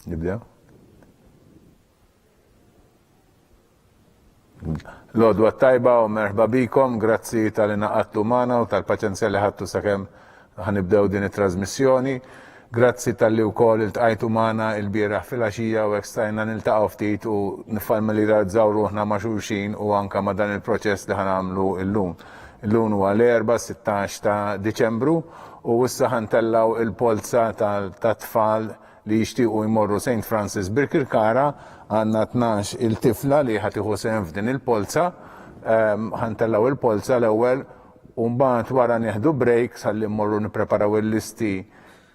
Nibdew? L-għodwa tajba u merħba bikom, grazzi tal-inaqattu mana u tal-paċenzja li ħattu sakemm ħanibdew din it-trasmissjoni. Grazzi tal-li wkoll iltqajtu mana il-bieraħ fil-għaxija u ekstajna niltaqgħu ftit u nifamiljarizzaw ruħna ma' xulxin u anke ma' dan il-proċess li ħanamlu illum. Illum huwa l-erba' 16 ta' Diċembru u issa ħantellaw il-polza tat-tfal li jixtiequ jmorru St. Francis Birkirkara. Għandna 12 il-tifla li ħatiħu sehem f'din il-polza. Ħantellaw il-polza l-ewwel u mbagħad wara nieħdu break salli mmorru nippreparaw il-listi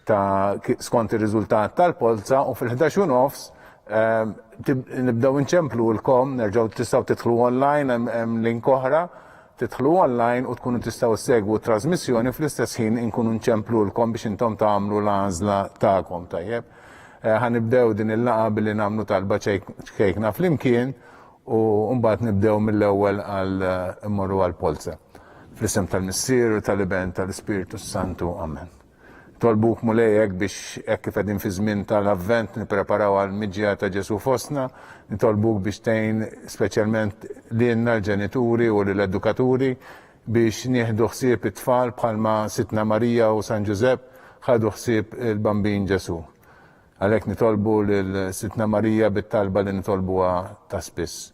ta' skont ir-riżultat tal-polza u fil-11:30 nibdew inċemplu lkom, nerġgħu tistgħu tidħlu online, hemm link oħra, tidħlu online u tkunu tistgħu segwu trasmissjoni fl-istess ħin inkunu nċemplu lkom biex intom tagħmlu l-għażla tagħkom tajjeb. Ħanibdew din il-laqa billi nagħmlu talba ċkejkna flimkien u mbagħad nibdew mill-ewwel għal immorru għall-polza. Fl-isem tal-Missieru tal-Iben tal-Ispiritu Santu, amen. Tolbuk mulejek biex hekk kif qegħdin fi żmien tal-Avvent nippreparaw għall-miġġija ta' Ġesu fostna, nitolbuk biex tgħin speċjalment lilna l-ġenituri u l-edukaturi biex nieħdu ħsieb it-tfal bħalma Sitna Marija u San Giuseppe ħadu ħsieb il-Bambin Ġesu. Għalhekk nitolbu lil Sitna Marija bit-talba li nitolbuha ta' spiss.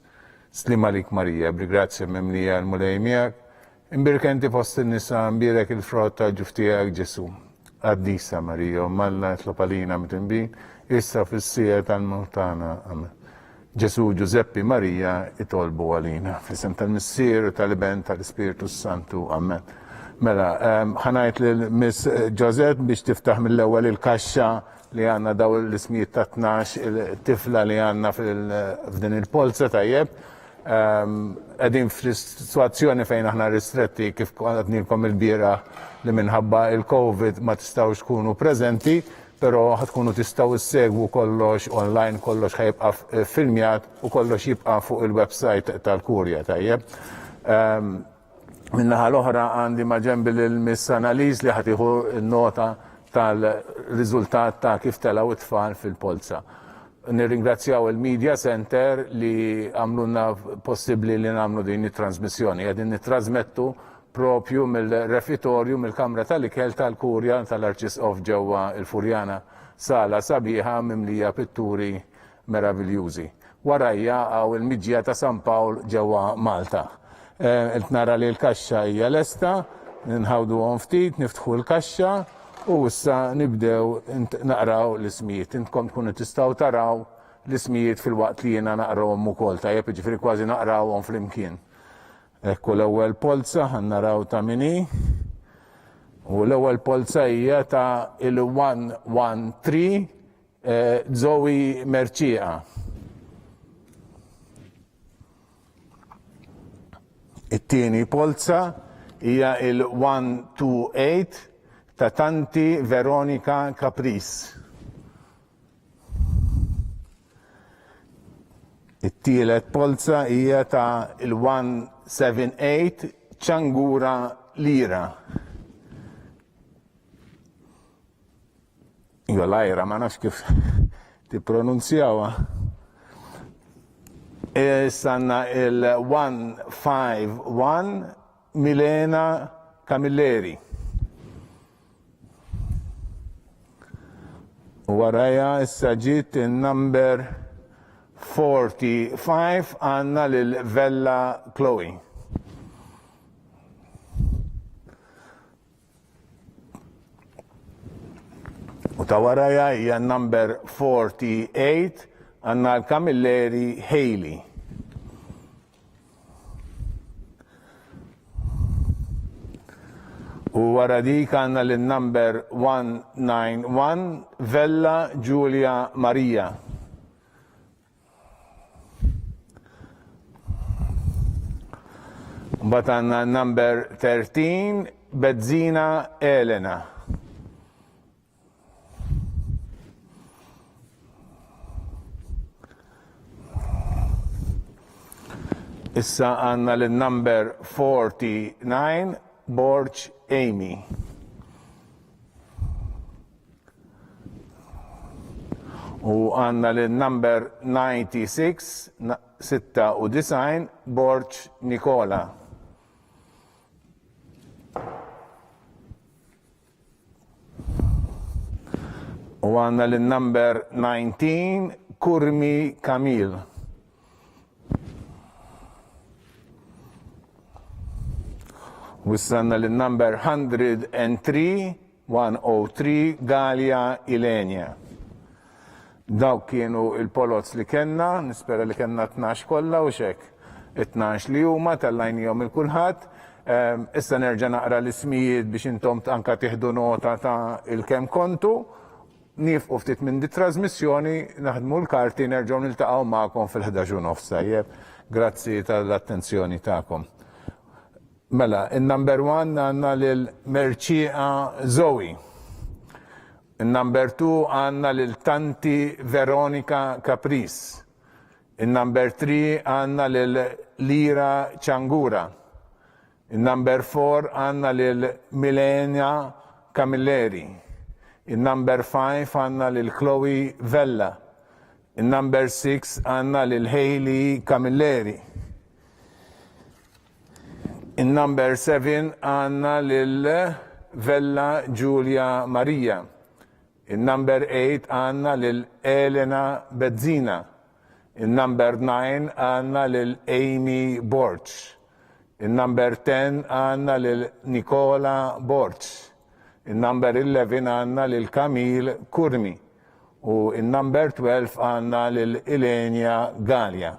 Slim għalik Marija, b'rigrazzja mimlija l-mulej miegħek, imbirkenti fost in-nisa mbirek il-frott tal-ġuf tiegħek Ġesu. Qaddisa Marija, Malla tlopalina mitinbin, issa fis-sija tal-mawtana. Amen. Ġesu Giuseppi Marija itolbu għalina. Fl-isem tal-Missieru tal-Iben tal-Ispiritu Santu. Amen. Mela, ħanajt lil Miss Josette biex tiftaħ mill-ewwel il-kaxxa li għandna daw l-ismijiet ta' 12 il-tifla li għandna f'din il-polza tajjeb. Qegħdin f'sitwazzjoni fejn aħna ristretti kif għadnilkom il-bieraħ li minħabba il-Covid ma tistgħux tkunu preżenti, però ħatkunu tistgħu issegwu kollox online, kollox ħajibqa' filmjat u kollox jibqa' fuq il-website tal-Kurja tajjeb. Min-naħa l-oħra għandi ma' ġenbi lil-Miss Annalise li ħatiħu n-nota tal-riżultat ta' kif telaw it-tfal fil-polza. Nirringrazzjaw il-Media Center li għamluna possibbli li nagħmlu din it-trasmissjoni. Qegħdin nittrażmettu propju mill-refitorju mill-Kamra tal-Ikel tal-Kurja tal-Arċisqof ġewwa il-Furjana, sala sabiħa mimlija pitturi meraviljużi. Warajja għaw il-miġġija ta' San Pawl ġewwa Malta. Nara li l-kaxxa hija lesta, nħawduhom ftit, niftħu l-kaxxa u issa nibdew naqraw l-ismijiet. Intkom tkunu tistgħu taraw l-ismijiet fil-waqt li jiena naqrawhom ukoll tajjeb, jiġifieri kważi naqrawhom flimkien. Ekku l-ewwel polza ħannaraw ta' mini. U l-ewwel polza hija ta' il-113 Zoe Merċieqa. It-tieni polza hija il-128 ta' Tanti Veronika Caprice. It-tielet polza hija ta' il-178 Ċangura Lira. Iva Lajra, ma nafx kif tippronunzjawha. Sanna il-151 Milena Camilleri. Waraja issa ġiet in-number 45 għandna lil Vella Chloe. U ta' waraja hija number 48 għandna l-Camilleri Hailey. U wara dik għandna lin-number 191 Vella Giulia Maria. Mbagħad għandna number 13 Bezzina Elena. Issa għandna lin-number 49 Borch Amy. U U għanna l-number 96 Borċ Nikola. U għanna l-number 19 Kurmi Kamil. U s-sanna l-number 103 Galia Ilenia. Dawk kienu il-polots li kenna, nispera li kenna 12 kollha u xek. 12 li huma tal-lajnijom il-kulħadd. Issa nerġa' naqra l-ismijiet biex intom anka tieħdu nota ta' il-kemm kontu. Nifqu ftit minn di trasmissjoni, naħdmu l-karti nerġgħu niltaqgħu magħkom fil-11:30. Grazzi tal-attenzjoni tagħkom. Mela, il-number 1 għandna lil Merċieqa Zoe. Il-number 2 għanna l-Tanti Veronika Capris. Il-number 3 għanna l-Lira Ciangura. Il-number 4 għanna l-Milena Camilleri. Il-number 5 għanna l-Chloe Vella. Il-number 6 għanna l-Hailey Camilleri. Il-number 7 għanna l-Vella Giulia Maria. Il-number 8 għanna l-Elena Bezzina. Il-number 9 għanna l-Amy Borch. Il-number 10 għanna l-Nikola Borch. Il-number 11 għanna l-Kamil Kurmi. U il-number 12 għanna l-Ilenia Galia.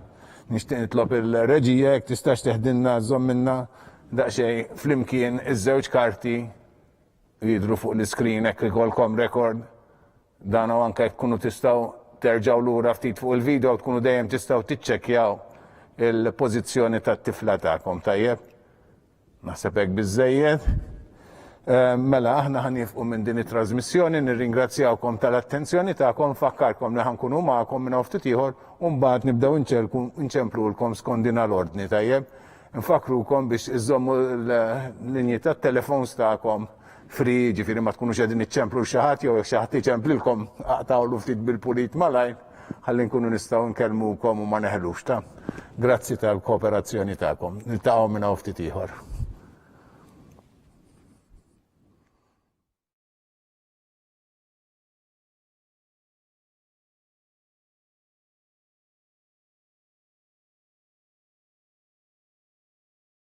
Nishtiq nitlob il-reġija jek tistax teħdinna żomminna daqxej flimkien iż-żewġ karti jidru fuq l-screen hekk ikolkom rekord. Dan anke tkunu tistgħu terġgħu lura ftit fuq il-video tkunu dejjem tistgħu tiċċekkjaw il-pożizzjoni tat-tifla tagħkom tajjeb. Naħseb hekk biżżejjed. Mela aħna ħanifqu minn din it-trasmissjoni, nirringrazzjawkom tal-attenzjoni tagħkom, fakkarkom li ħankunu magħkom minn ftit ieħor u mbagħad nibdew inċemplulkom skont din l-ordni tajjeb. Nfakrukom biex iżommu l-linji tat-telefons tagħkom free, ġifieri ma tkunux qegħdin iċċemplu xi ħadd jew xi ħadd iċemplilkom aqtawlu ftit bil-pulit malajn ħalli nkunu nistgħu nkellmukom u ma neħlux ta'. Grazzi tal-kooperazzjoni tagħkom. Niltaqgħu minn ftit ieħor.